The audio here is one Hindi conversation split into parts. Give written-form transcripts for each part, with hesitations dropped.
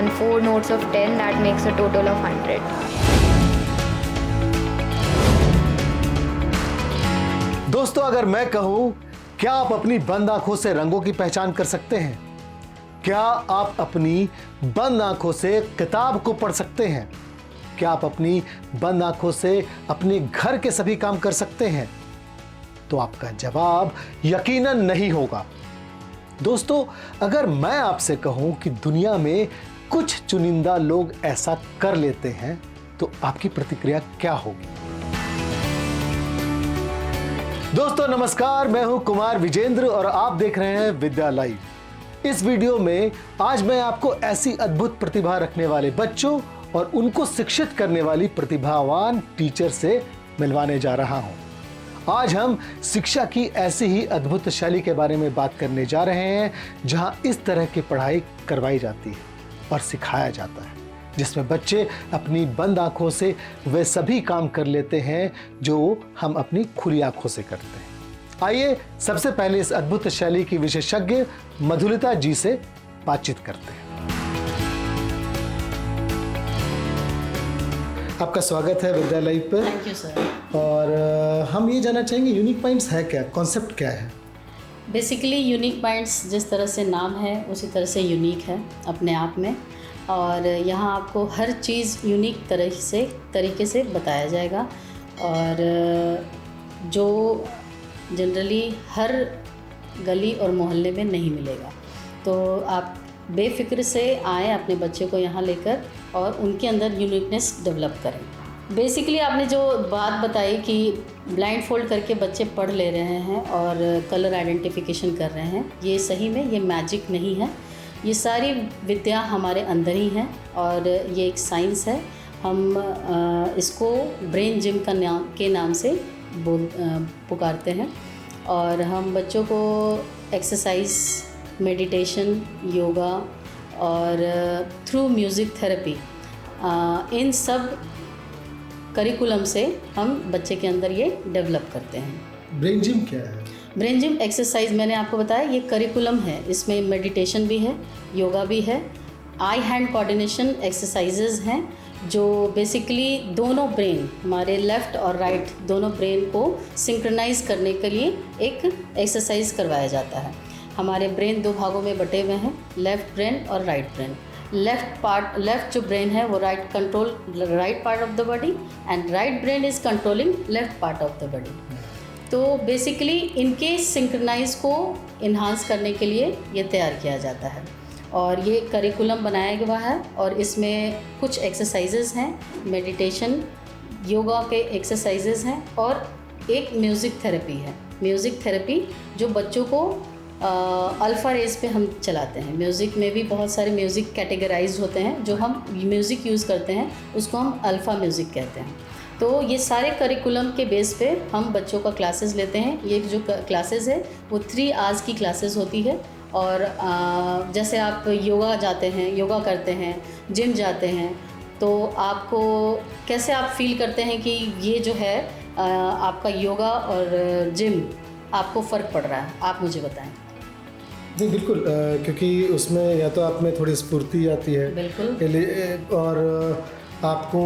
and 4 notes of 10, that makes a total of 100. दोस्तों, अगर मैं कहूं, क्या आप अपनी बंद आंखों से रंगों की पहचान कर सकते हैं? क्या आप अपनी बंद आंखों से किताब को पढ़ सकते हैं? क्या आप अपनी बंद आंखों से अपने घर के सभी काम कर सकते हैं? तो आपका जवाब यकीनन नहीं होगा। दोस्तों, अगर मैं आपसे कहूं कि दुनिया में कुछ चुनिंदा लोग ऐसा कर लेते हैं, तो आपकी प्रतिक्रिया क्या होगी? दोस्तों नमस्कार, मैं हूं कुमार विजेंद्र और आप देख रहे हैं विद्या लाइव। इस वीडियो में आज मैं आपको ऐसी अद्भुत प्रतिभा रखने वाले बच्चों और उनको शिक्षित करने वाली प्रतिभावान टीचर से मिलवाने जा रहा हूं। आज हम शिक्षा की ऐसी ही अद्भुत शैली के बारे में बात करने जा रहे हैं, जहां इस तरह की पढ़ाई करवाई जाती है और सिखाया जाता है, जिसमें बच्चे अपनी बंद आंखों से वे सभी काम कर लेते हैं जो हम अपनी खुली आंखों से करते हैं। आइए सबसे पहले इस अद्भुत शैली की विशेषज्ञ मधुलिता जी से बातचीत करते हैं। आपका स्वागत है विद्या लाइव पर। Thank you sir. और हम ये जानना चाहेंगे, यूनिक माइंड्स है क्या, कॉन्सेप्ट क्या है? बेसिकली यूनिक माइंड्स जिस तरह से नाम है उसी तरह से यूनिक है अपने आप में, और यहाँ आपको हर चीज़ यूनिक तरीके से बताया जाएगा, और जो जनरली हर गली और मोहल्ले में नहीं मिलेगा। तो आप बेफिक्र से आएँ अपने बच्चे को यहाँ लेकर और उनके अंदर यूनिकनेस डेवलप करें। बेसिकली आपने जो बात बताई कि ब्लाइंड फोल्ड करके बच्चे पढ़ ले रहे हैं और कलर आइडेंटिफिकेशन कर रहे हैं, ये सही में ये मैजिक नहीं है। ये सारी विद्या हमारे अंदर ही है और ये एक साइंस है। हम इसको ब्रेन जिम के नाम से पुकारते हैं, और हम बच्चों को एक्सरसाइज, मेडिटेशन, योगा और थ्रू म्यूज़िक थेरेपी, इन सब करिकुलम से हम बच्चे के अंदर ये डेवलप करते हैं। ब्रेन जिम क्या है? ब्रेन जिम एक्सरसाइज मैंने आपको बताया, ये करिकुलम है। इसमें मेडिटेशन भी है, योगा भी है, आई हैंड कोऑर्डिनेशन एक्सरसाइजेज हैं, जो बेसिकली दोनों ब्रेन, हमारे लेफ़्ट और राइट दोनों ब्रेन को सिंक्रोनाइज करने के लिए एक एक्सरसाइज करवाया जाता है। हमारे ब्रेन दो भागों में बटे हुए हैं, लेफ़्ट ब्रेन और राइट ब्रेन। लेफ़्ट जो ब्रेन है वो right part of the body, and right brain is controlling left part of the body. तो बेसिकली इनके सिंक्रोनाइज को इन्हांस करने के लिए ये तैयार किया जाता है, और ये करिकुलम बनाया गया है, और इसमें कुछ एक्सरसाइजेज हैं, मेडिटेशन, योगा के एक्सरसाइजेज हैं, और एक म्यूज़िक थेरेपी है। म्यूज़िक थेरेपी जो बच्चों को अल्फ़ा रेस पे हम चलाते हैं। म्यूज़िक में भी बहुत सारे म्यूज़िक कैटेगराइज्ड होते हैं, जो हम म्यूज़िक यूज़ करते हैं उसको हम अल्फ़ा म्यूज़िक कहते हैं। तो ये सारे करिकुलम के बेस पे हम बच्चों का क्लासेस लेते हैं। ये जो क्लासेस है वो 3 आवर्स की क्लासेस होती है, और जैसे आप योगा जाते हैं, योगा करते हैं, जिम जाते हैं, तो आपको कैसे आप फील करते हैं कि ये जो है आपका योगा और जिम आपको फ़र्क पड़ रहा है? आप मुझे बताएं। जी बिल्कुल, क्योंकि उसमें या तो आप में थोड़ी स्फूर्ति आती है, बिल्कुल, और आपको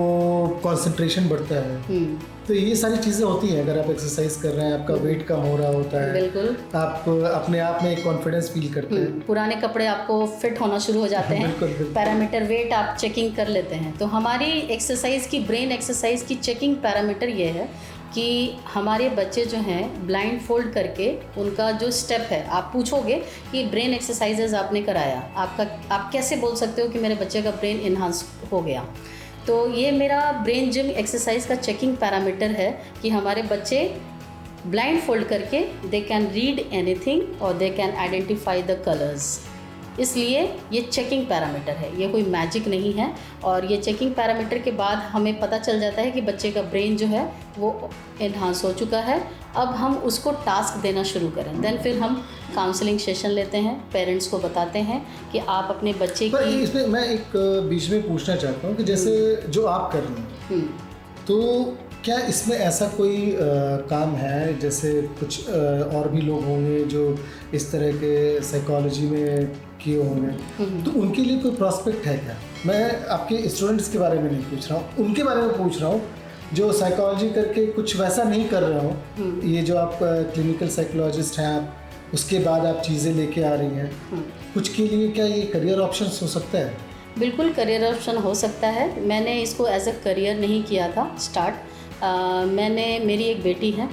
कंसंट्रेशन बढ़ता है। तो ये सारी चीज़ें होती हैं अगर आप एक्सरसाइज कर रहे हैं, आपका वेट कम हो रहा होता है, बिल्कुल, आप अपने आप में एक कॉन्फिडेंस फील करते हैं, पुराने कपड़े आपको फिट होना शुरू हो जाते हैं, बिल्कुल। पैरामीटर वेट आप चेकिंग कर लेते हैं। तो हमारी एक्सरसाइज की, ब्रेन एक्सरसाइज की चेकिंग पैरामीटर ये है कि हमारे बच्चे जो हैं ब्लाइंड फोल्ड करके, उनका जो स्टेप है, आप पूछोगे कि ब्रेन एक्सरसाइजेज आपने कराया, आप कैसे बोल सकते हो कि मेरे बच्चे का ब्रेन इन्हांस हो गया? तो ये मेरा ब्रेन जिम एक्सरसाइज का चेकिंग पैरामीटर है कि हमारे बच्चे ब्लाइंड फोल्ड करके दे कैन रीड एनीथिंग और they can identify the colours. इसलिए ये चेकिंग पैरामीटर है, ये कोई मैजिक नहीं है। और ये चेकिंग पैरामीटर के बाद हमें पता चल जाता है कि बच्चे का ब्रेन जो है वो इन्हांस हो चुका है। अब हम उसको टास्क देना शुरू करें, देन फिर हम काउंसलिंग सेशन लेते हैं, पेरेंट्स को बताते हैं कि आप अपने बच्चे की। इसमें मैं एक बीच में पूछना चाहता हूँ कि जैसे जो आप कर रहे हैं, तो क्या इसमें ऐसा कोई काम है, जैसे कुछ और भी लोग होंगे जो इस तरह के साइकोलॉजी में किए होंगे, तो उनके लिए कोई प्रॉस्पेक्ट है क्या? मैं आपके स्टूडेंट्स के बारे में नहीं पूछ रहा हूँ, उनके बारे में पूछ रहा हूँ जो साइकोलॉजी करके कुछ वैसा नहीं कर रहे हो। ये जो आप क्लिनिकल साइकोलॉजिस्ट हैं, आप उसके बाद आप चीज़ें लेके आ रही हैं, कुछ के लिए क्या ये करियर ऑप्शन हो सकता है? बिल्कुल करियर ऑप्शन हो सकता है। मैंने इसको एज अ करियर नहीं किया था स्टार्ट। मेरी एक बेटी है,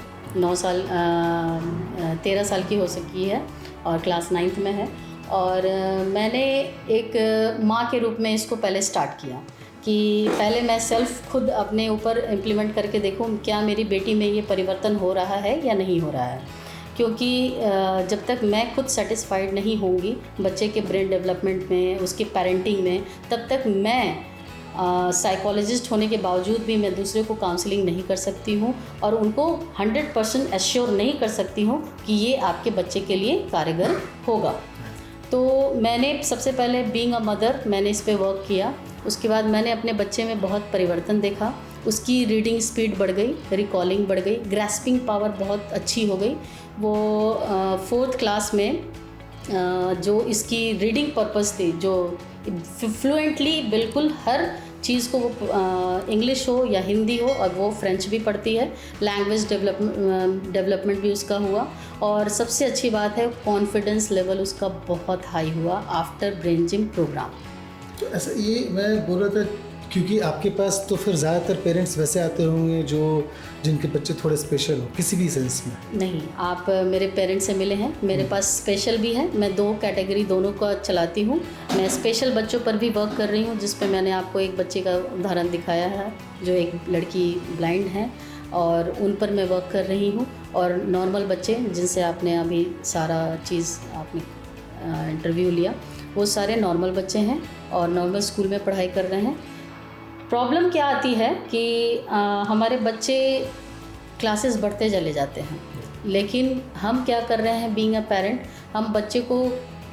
13 साल की हो सकी है और क्लास 9th में है, और मैंने एक माँ के रूप में इसको पहले स्टार्ट किया कि पहले मैं सेल्फ खुद अपने ऊपर इम्प्लीमेंट करके देखूँ क्या मेरी बेटी में ये परिवर्तन हो रहा है या नहीं हो रहा है। क्योंकि जब तक मैं खुद सेटिस्फाइड नहीं होंगी बच्चे के ब्रेन डेवलपमेंट में, उसके पेरेंटिंग में, तब तक मैं साइकोलॉजिस्ट होने के बावजूद भी मैं दूसरे को काउंसलिंग नहीं कर सकती हूँ और उनको 100% एश्योर नहीं कर सकती हूँ कि ये आपके बच्चे के लिए कारगर होगा। तो मैंने सबसे पहले बीइंग अ मदर मैंने इस पे वर्क किया। उसके बाद मैंने अपने बच्चे में बहुत परिवर्तन देखा। उसकी रीडिंग स्पीड बढ़ गई, रिकॉलिंग बढ़ गई, ग्रैस्पिंग पावर बहुत अच्छी हो गई। वो 4th क्लास में जो इसकी रीडिंग पर्पस थी, जो फ्लुएंटली बिल्कुल हर चीज़ को, वो इंग्लिश हो या हिंदी हो, और वो फ्रेंच भी पढ़ती है। लैंग्वेज डेवलपमेंट भी उसका हुआ, और सबसे अच्छी बात है कॉन्फिडेंस लेवल उसका बहुत हाई हुआ आफ्टर ब्रेन जिम प्रोग्राम। तो ऐसा ये मैं बोल रहा था क्योंकि आपके पास तो फिर ज़्यादातर पेरेंट्स वैसे आते होंगे जो जिनके बच्चे थोड़े स्पेशल हो किसी भी सेंस में। नहीं, आप मेरे पेरेंट्स से मिले हैं। मेरे पास स्पेशल भी है, मैं 2 कैटेगरी दोनों का चलाती हूँ। मैं स्पेशल बच्चों पर भी वर्क कर रही हूँ, जिस पे मैंने आपको एक बच्चे का उदाहरण दिखाया है जो एक लड़की ब्लाइंड है, और उन पर मैं वर्क कर रही हूँ। और नॉर्मल बच्चे जिनसे आपने अभी सारा चीज़ आपने इंटरव्यू लिया, वो सारे नॉर्मल बच्चे हैं और नॉर्मल स्कूल में पढ़ाई कर रहे हैं। प्रॉब्लम क्या आती है कि हमारे बच्चे क्लासेस बढ़ते चले जाते हैं, लेकिन हम क्या कर रहे हैं बीइंग अ पेरेंट, हम बच्चे को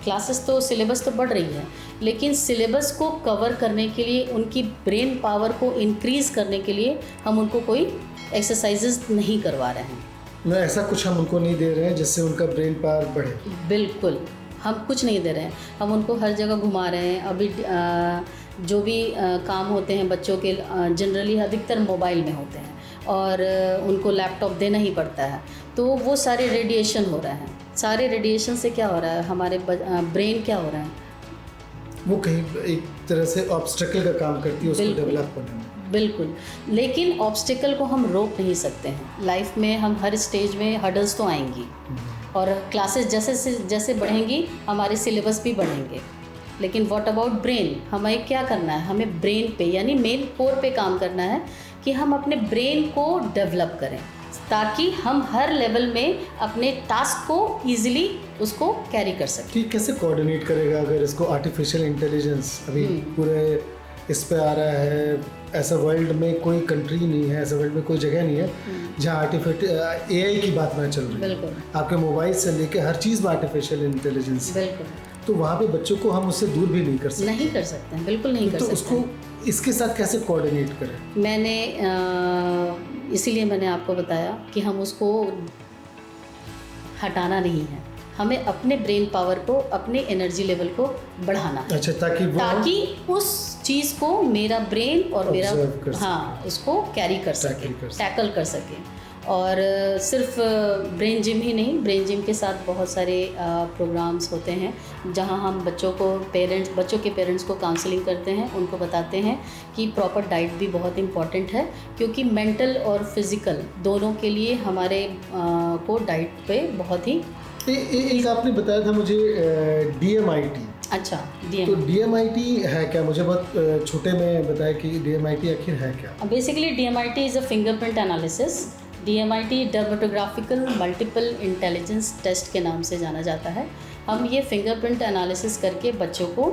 क्लासेस तो सिलेबस तो बढ़ रही है, लेकिन सिलेबस को कवर करने के लिए, उनकी ब्रेन पावर को इंक्रीज़ करने के लिए हम उनको कोई एक्सरसाइजेज नहीं करवा रहे हैं। मैं ऐसा कुछ हम उनको नहीं दे रहे हैं जिससे उनका ब्रेन पावर बढ़े। बिल्कुल, हम कुछ नहीं दे रहे हैं। हम उनको हर जगह घुमा रहे हैं। अभी जो भी काम होते हैं बच्चों के, जनरली अधिकतर मोबाइल में होते हैं, और उनको लैपटॉप देना ही पड़ता है। तो वो सारे रेडिएशन हो रहा है। सारे रेडिएशन से क्या हो रहा है, हमारे ब्रेन क्या हो रहा है, वो कहीं एक तरह से ऑब्स्टेकल का काम करती है उसको डेवलप करने में। बिल्कुल, लेकिन ऑब्स्टिकल को हम रोक नहीं सकते हैं। लाइफ में हम हर स्टेज में हर्डल्स तो आएंगी, और क्लासेस जैसे जैसे बढ़ेंगी हमारे सिलेबस भी बढ़ेंगे। लेकिन व्हाट अबाउट ब्रेन, हमें क्या करना है, हमें ब्रेन पे यानी मेन कोर पे काम करना है कि हम अपने ब्रेन को डेवलप करें, ताकि हम हर लेवल में अपने टास्क को ईजिली उसको कैरी कर सकें। ठीक, कैसे कोऑर्डिनेट करेगा अगर इसको आर्टिफिशियल इंटेलिजेंस अभी पूरे इस पे आ रहा है? ऐसा वर्ल्ड में कोई कंट्री नहीं है, ऐसा वर्ल्ड में कोई जगह नहीं है जहाँ आर्टिफिशियल AI की बात ना चल रही है। बिल्कुल, आपके मोबाइल से लेके हर चीज़ में आर्टिफिशियल इंटेलिजेंस। बिल्कुल, तो वहाँ पे बच्चों को हम उससे दूर भी नहीं कर सकते। नहीं कर सकते हैं, बिल्कुल नहीं कर तो सकते। उसको इसके साथ कैसे कोऑर्डिनेट करें? मैंने इसीलिए मैंने आपको बताया कि हम उसको हटाना नहीं है, हमें अपने ब्रेन पावर को, अपने एनर्जी लेवल को बढ़ाना है। अच्छा, ताकि उस चीज़ को मेरा ब्रेन और मेरा कर हाँ उसको कैरी कर सके, टैकल कर सके। और सिर्फ ब्रेन जिम ही नहीं, ब्रेन जिम के साथ बहुत सारे प्रोग्राम्स होते हैं जहां हम बच्चों के पेरेंट्स को काउंसलिंग करते हैं, उनको बताते हैं कि प्रॉपर डाइट भी बहुत इम्पॉर्टेंट है, क्योंकि मेंटल और फिज़िकल दोनों के लिए हमारे को डाइट पे बहुत ही एक आपने बताया था मुझे DMIT। अच्छा, तो DMIT है क्या? मुझे बहुत छोटे में बताया कि DMIT आखिर है क्या? Basically DMIT is a fingerprint analysis. DMIT dermatographical multiple intelligence test के नाम से जाना जाता है। हम ये फिंगरप्रिंट एनालिसिस करके बच्चों को,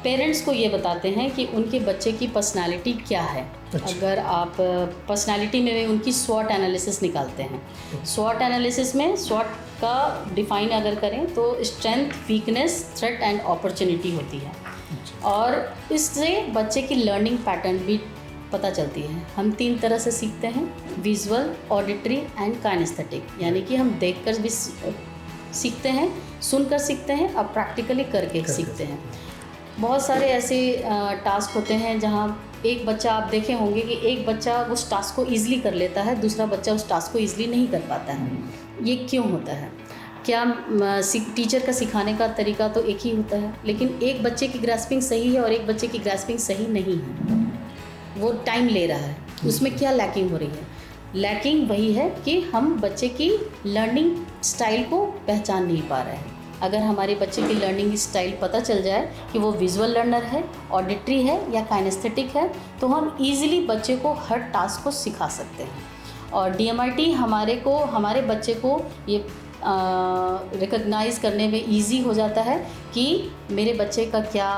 पेरेंट्स को ये बताते हैं कि उनके बच्चे की पर्सनालिटी क्या है। अच्छा। अगर आप पर्सनालिटी में उनकी स्वॉट एनालिसिस निकालते हैं, स्वॉट एनालिसिस में स्वॉट का डिफाइन अगर करें तो strength, weakness, threat and opportunity होती है। अच्छा। और इससे बच्चे की लर्निंग पैटर्न भी पता चलती है। हम 3 तरह से सीखते हैं, विजुअल, ऑडिटरी एंड काइनेस्थेटिक, यानी कि हम देखकर भी सीखते हैं, सुनकर सीखते हैं, अब प्रैक्टिकली करके सीखते हैं। बहुत सारे ऐसे टास्क होते हैं जहाँ एक बच्चा, आप देखे होंगे कि एक बच्चा उस टास्क को ईज़िली कर लेता है, दूसरा बच्चा उस टास्क को ईज़िली नहीं कर पाता है। ये क्यों होता है? क्या टीचर का सिखाने का तरीका तो एक ही होता है, लेकिन एक बच्चे की ग्रास्पिंग सही है और एक बच्चे की ग्रास्पिंग सही नहीं है। वो टाइम ले रहा है, उसमें क्या लैकिंग हो रही है? लैकिंग वही है कि हम बच्चे की लर्निंग स्टाइल को पहचान नहीं पा रहे हैं। अगर हमारे बच्चे की लर्निंग स्टाइल पता चल जाए कि वो विजुअल लर्नर है, ऑडिटरी है या काइनेस्थेटिक है, तो हम इजीली बच्चे को हर टास्क को सिखा सकते हैं। और DMRT हमारे बच्चे को ये रिकॉग्नाइज़ करने में इजी हो जाता है कि मेरे बच्चे का क्या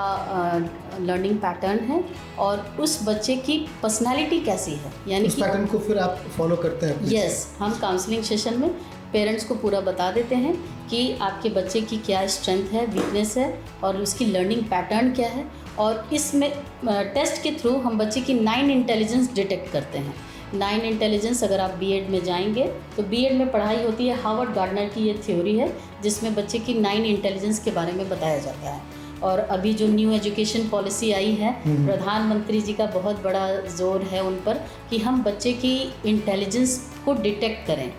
लर्निंग पैटर्न है और उस बच्चे की पर्सनालिटी कैसी है, यानी उस पैटर्न को फिर आप फॉलो करते हैं? यस, हम काउंसलिंग सेशन में पेरेंट्स को पूरा बता देते हैं कि आपके बच्चे की क्या स्ट्रेंथ है, वीकनेस है और उसकी लर्निंग पैटर्न क्या है। और इसमें टेस्ट के थ्रू हम बच्चे की 9 इंटेलिजेंस डिटेक्ट करते हैं। 9 इंटेलिजेंस, अगर आप B.Ed में जाएंगे तो B.Ed में पढ़ाई होती है, हार्वर्ड गार्डनर की ये थ्योरी है जिसमें बच्चे की 9 इंटेलिजेंस के बारे में बताया जाता है। और अभी जो न्यू एजुकेशन पॉलिसी आई है, प्रधानमंत्री जी का बहुत बड़ा जोर है उन पर कि हम बच्चे की इंटेलिजेंस को डिटेक्ट करें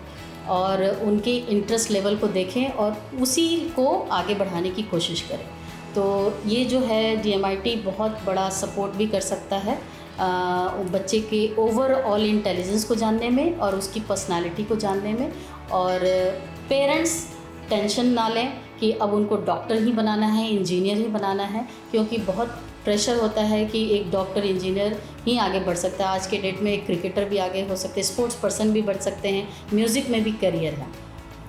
और उनके इंटरेस्ट लेवल को देखें और उसी को आगे बढ़ाने की कोशिश करें। तो ये जो है DMRT बहुत बड़ा सपोर्ट भी कर सकता है बच्चे के ओवरऑल इंटेलिजेंस को जानने में और उसकी पर्सनालिटी को जानने में। और पेरेंट्स टेंशन ना लें कि अब उनको डॉक्टर ही बनाना है, इंजीनियर ही बनाना है, क्योंकि बहुत प्रेशर होता है कि एक डॉक्टर इंजीनियर ही आगे बढ़ सकता है। आज के डेट में एक क्रिकेटर भी आगे हो सकते हैं, स्पोर्ट्स पर्सन भी बढ़ सकते हैं, म्यूज़िक में भी करियर है।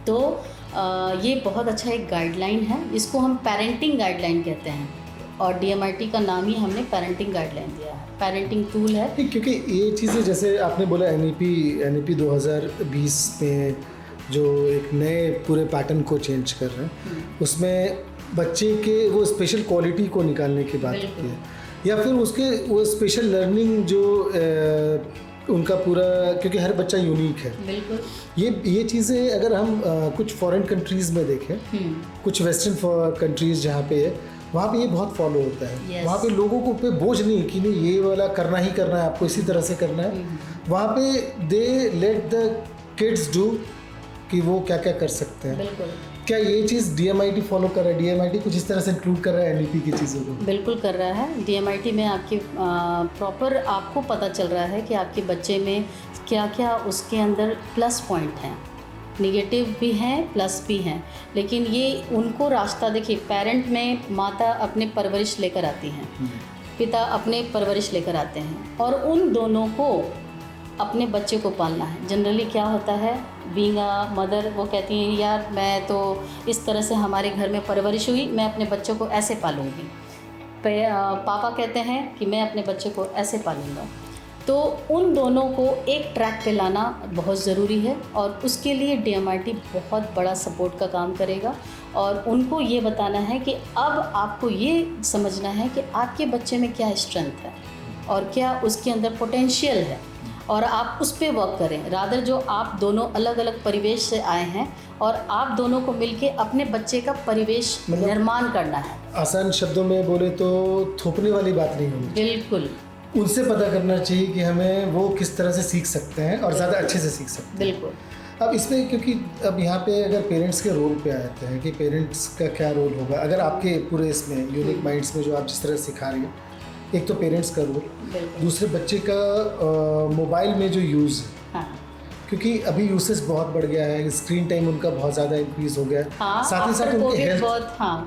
तो ये बहुत अच्छा एक गाइडलाइन है, इसको हम पेरेंटिंग गाइडलाइन कहते हैं और DMRT का नाम ही हमने पेरेंटिंग गाइडलाइन दिया है, पेरेंटिंग टूल है। क्योंकि ये चीज़ें जैसे आपने बोला NEP 2020 में जो एक नए पूरे पैटर्न को चेंज कर रहे हैं, उसमें बच्चे के वो स्पेशल क्वालिटी को निकालने की बात की है, या फिर उसके वो स्पेशल लर्निंग जो उनका पूरा, क्योंकि हर बच्चा यूनिक है। बिल्कुल। ये चीज़ें अगर हम कुछ फॉरेन कंट्रीज़ में देखें, कुछ वेस्टर्न कंट्रीज़ जहाँ पे है, वहाँ पे ये बहुत फॉलो होता है। Yes. वहाँ पे लोगों को पे बोझ नहीं कि नहीं ये वाला करना ही करना है, आपको इसी तरह से करना है। वहाँ पे दे लेट द किड्स डू कि वो क्या क्या कर सकते हैं। बिल्कुल। क्या ये चीज़ DMRT फॉलो कर रहा है? DMRT कुछ इस तरह से इंक्लूड कर रहा है NEP की चीज़ों को? बिल्कुल कर रहा है। DMRT में आपकी प्रॉपर आपको पता चल रहा है कि आपके बच्चे में क्या क्या उसके अंदर प्लस पॉइंट हैं, निगेटिव भी हैं, प्लस भी हैं। लेकिन ये उनको रास्ता, देखिए पेरेंट में माता अपने परवरिश लेकर आती हैं, पिता अपने परवरिश लेकर आते हैं और उन दोनों को अपने बच्चे को पालना है। जनरली क्या होता है, बीइंग अ मदर, वो कहती हैं यार मैं तो इस तरह से हमारे घर में परवरिश हुई, मैं अपने बच्चों को ऐसे पालूंगी। पापा कहते हैं कि मैं अपने बच्चे को ऐसे पालूंगा। तो उन दोनों को एक ट्रैक पे लाना बहुत ज़रूरी है और उसके लिए DMRT बहुत बड़ा सपोर्ट का काम करेगा। और उनको ये बताना है कि अब आपको ये समझना है कि आपके बच्चे में क्या स्ट्रेंथ है और क्या उसके अंदर पोटेंशियल है और आप उस पे वर्क करें। रादर जो आप दोनों अलग अलग परिवेश से आए हैं और आप दोनों को मिलके अपने बच्चे का परिवेश निर्माण करना है। आसान शब्दों में बोले तो थोपने वाली बात नहीं होगी। बिल्कुल। उनसे पता करना चाहिए कि हमें वो किस तरह से सीख सकते हैं और ज़्यादा अच्छे से सीख सकते हैं। बिल्कुल। अब इसमें क्योंकि अब यहाँ पे अगर पेरेंट्स के रोल पे आते हैं कि पेरेंट्स का क्या रोल होगा, अगर आपके पूरे इसमें यूनिक माइंड्स में जो आप जिस तरह सिखा रही हैं, एक तो पेरेंट्स का रोल, दूसरे बच्चे का मोबाइल में जो यूज़ है, हाँ। क्योंकि अभी यूसेज बहुत बढ़ गया है, स्क्रीन टाइम उनका बहुत ज़्यादा इंक्रीज हो गया है। हाँ, साथ ही साथ उनके हेल्थ,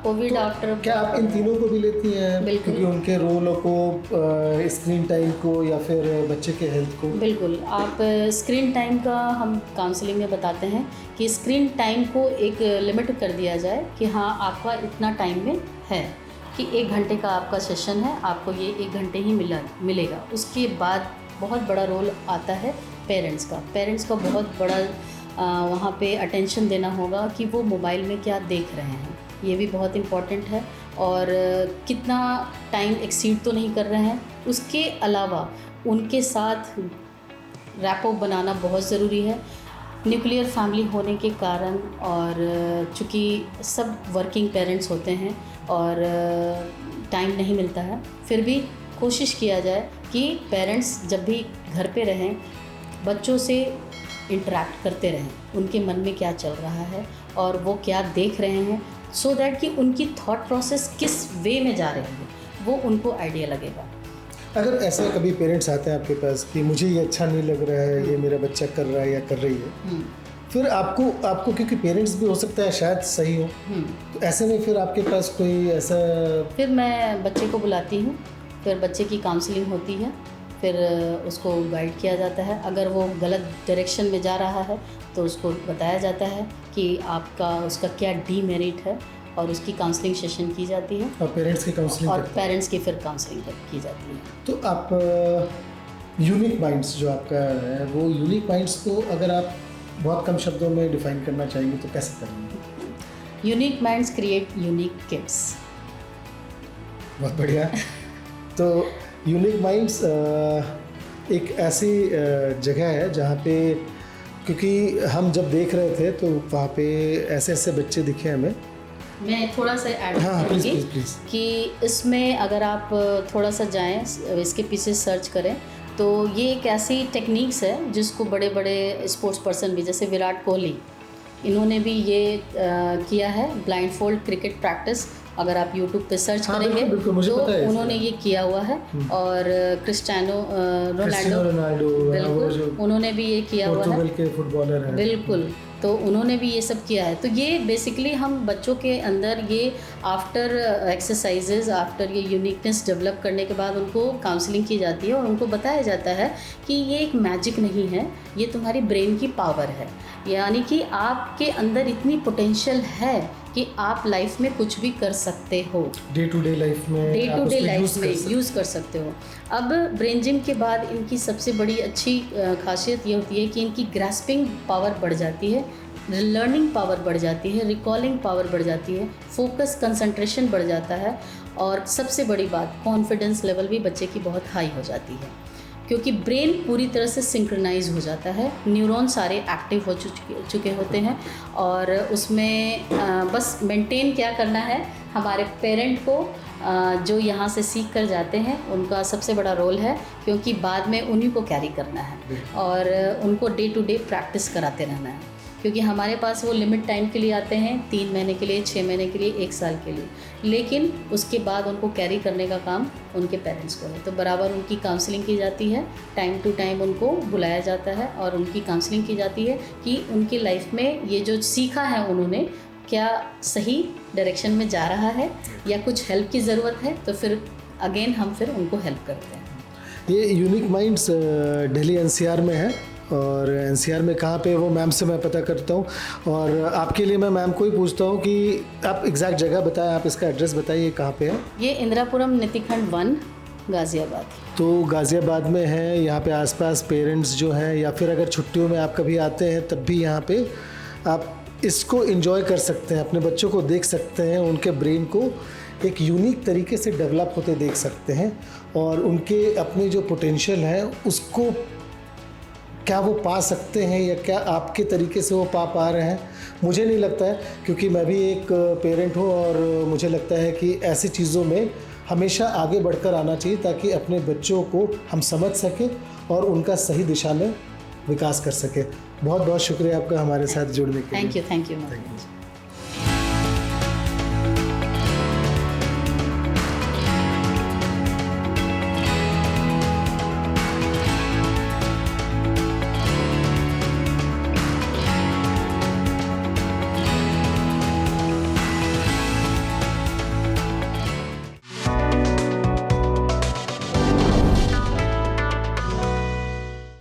कोविड आफ्टर, क्या आप इन तीनों को भी लेती हैं? क्योंकि उनके रोलों को, स्क्रीन टाइम को या फिर बच्चे के हेल्थ को? बिल्कुल। आप स्क्रीन टाइम का हम काउंसलिंग में बताते हैं कि स्क्रीन टाइम को एक लिमिट कर दिया जाए कि हाँ आपका इतना टाइम में है कि 1 घंटे का आपका सेशन है, आपको ये 1 घंटे ही मिलेगा। उसके बाद बहुत बड़ा रोल आता है पेरेंट्स का बहुत बड़ा वहाँ पे अटेंशन देना होगा कि वो मोबाइल में क्या देख रहे हैं, ये भी बहुत इम्पॉर्टेंट है। और कितना टाइम एक्सीड तो नहीं कर रहे हैं। उसके अलावा उनके साथ रैपअप बनाना बहुत ज़रूरी है। न्यूक्लियर फैमिली होने के कारण और चूँकि सब वर्किंग पेरेंट्स होते हैं और टाइम नहीं मिलता है, फिर भी कोशिश किया जाए कि पेरेंट्स जब भी घर पे रहें बच्चों से इंटरेक्ट करते रहें, उनके मन में क्या चल रहा है और वो क्या देख रहे हैं, सो दैट कि उनकी थॉट प्रोसेस किस वे में जा रही है वो उनको आइडिया लगेगा। अगर ऐसे कभी पेरेंट्स आते हैं आपके पास कि मुझे ये अच्छा नहीं लग रहा है, ये मेरा बच्चा कर रहा है या कर रही है, फिर आपको क्योंकि पेरेंट्स भी हो सकता है शायद सही हो, तो ऐसे में फिर आपके पास कोई ऐसा, फिर मैं बच्चे को बुलाती हूँ, फिर बच्चे की काउंसलिंग होती है, फिर उसको गाइड किया जाता है। अगर वो गलत डायरेक्शन में जा रहा है तो उसको बताया जाता है कि आपका उसका क्या डीमेरिट है और उसकी काउंसलिंग सेशन की जाती है और पेरेंट्स की काउंसलिंग और पेरेंट्स की फिर काउंसलिंग की जाती है। तो आप यूनिक माइंड्स जो आपका है, वो यूनिक माइंड्स को अगर आप बहुत कम शब्दों में डिफाइन करना चाहेंगे तो कैसे करेंगे? Unique minds create unique kids. बहुत बढ़िया। तो यूनिक माइंड्स एक ऐसी जगह है जहाँ पे, क्योंकि हम जब देख रहे थे तो वहाँ पे ऐसे ऐसे बच्चे दिखे हमें। मैं थोड़ा सा ऐड हाँ, करूँगी प्लीज़। कि इसमें अगर आप थोड़ा सा जाएं, इसके पीछे सर्च करें तो ये एक ऐसी टेक्निक्स है जिसको बड़े बड़े स्पोर्ट्स पर्सन भी, जैसे विराट कोहली, इन्होंने भी ये किया है ब्लाइंड फोल्ड क्रिकेट प्रैक्टिस। अगर आप YouTube पे सर्च करेंगे बिल्कुल, मुझे तो पता है उन्होंने ये किया हुआ है। और क्रिस्टियानो रोनाल्डो बिल्कुल, उन्होंने भी ये किया हुआ है, पोर्तुगल के फुटबॉलर हैं। बिल्कुल, तो उन्होंने भी ये सब किया है। तो ये बेसिकली हम बच्चों के अंदर ये आफ्टर एक्सरसाइजेज, आफ्टर ये यूनिकनेस डेवलप करने के बाद उनको काउंसलिंग की जाती है और उनको बताया जाता है कि ये एक मैजिक नहीं है, ये तुम्हारी ब्रेन की पावर है, यानी कि आपके अंदर इतनी पोटेंशियल है कि आप लाइफ में कुछ भी कर सकते हो, डे टू डे लाइफ में यूज़ कर सकते हो। अब ब्रेन जिम के बाद इनकी सबसे बड़ी अच्छी खासियत ये होती है कि इनकी ग्रास्पिंग पावर बढ़ जाती है, लर्निंग पावर बढ़ जाती है, रिकॉलिंग पावर बढ़ जाती है, फोकस कंसंट्रेशन बढ़ जाता है और सबसे बड़ी बात कॉन्फिडेंस लेवल भी बच्चे की बहुत हाई हो जाती है, क्योंकि ब्रेन पूरी तरह से सिंक्रोनाइज हो जाता है, न्यूरॉन सारे एक्टिव हो चुके होते हैं और उसमें बस मेंटेन क्या करना है, हमारे पेरेंट को जो यहाँ से सीख कर जाते हैं उनका सबसे बड़ा रोल है, क्योंकि बाद में उन्हीं को कैरी करना है और उनको डे टू डे प्रैक्टिस कराते रहना है, क्योंकि हमारे पास वो लिमिट टाइम के लिए आते हैं, 3 महीने के लिए, 6 महीने के लिए, 1 साल के लिए, लेकिन उसके बाद उनको कैरी करने का काम उनके पेरेंट्स को है। तो बराबर उनकी काउंसलिंग की जाती है, टाइम टू टाइम उनको बुलाया जाता है और उनकी काउंसलिंग की जाती है कि उनकी लाइफ में ये जो सीखा है उन्होंने क्या सही डायरेक्शन में जा रहा है या कुछ हेल्प की ज़रूरत है, तो फिर अगेन हम फिर उनको हेल्प करते हैं। ये यूनिक माइंड्स दिल्ली NCR में है और NCR में कहाँ पे वो मैम से मैं पता करता हूँ और आपके लिए मैं मैम को ही पूछता हूँ कि आप एग्जैक्ट जगह बताएं, आप इसका एड्रेस बताइए कहाँ पे है। ये इंदिरापुरम नीतिखंड 1 गाज़ियाबाद। तो गाज़ियाबाद में है। यहाँ पे आसपास पेरेंट्स जो हैं या फिर अगर छुट्टियों में आप कभी आते हैं तब भी यहाँ पे आप इसको एंजॉय कर सकते हैं, अपने बच्चों को देख सकते हैं, उनके ब्रेन को एक यूनिक तरीके से डेवलप होते देख सकते हैं और उनके अपने जो पोटेंशियल है उसको क्या वो पा सकते हैं या क्या आपके तरीके से वो पा रहे हैं, मुझे नहीं लगता है, क्योंकि मैं भी एक पेरेंट हूँ और मुझे लगता है कि ऐसी चीज़ों में हमेशा आगे बढ़कर आना चाहिए ताकि अपने बच्चों को हम समझ सकें और उनका सही दिशा में विकास कर सकें। बहुत बहुत शुक्रिया आपका हमारे साथ जुड़ने के लिए। Thank you.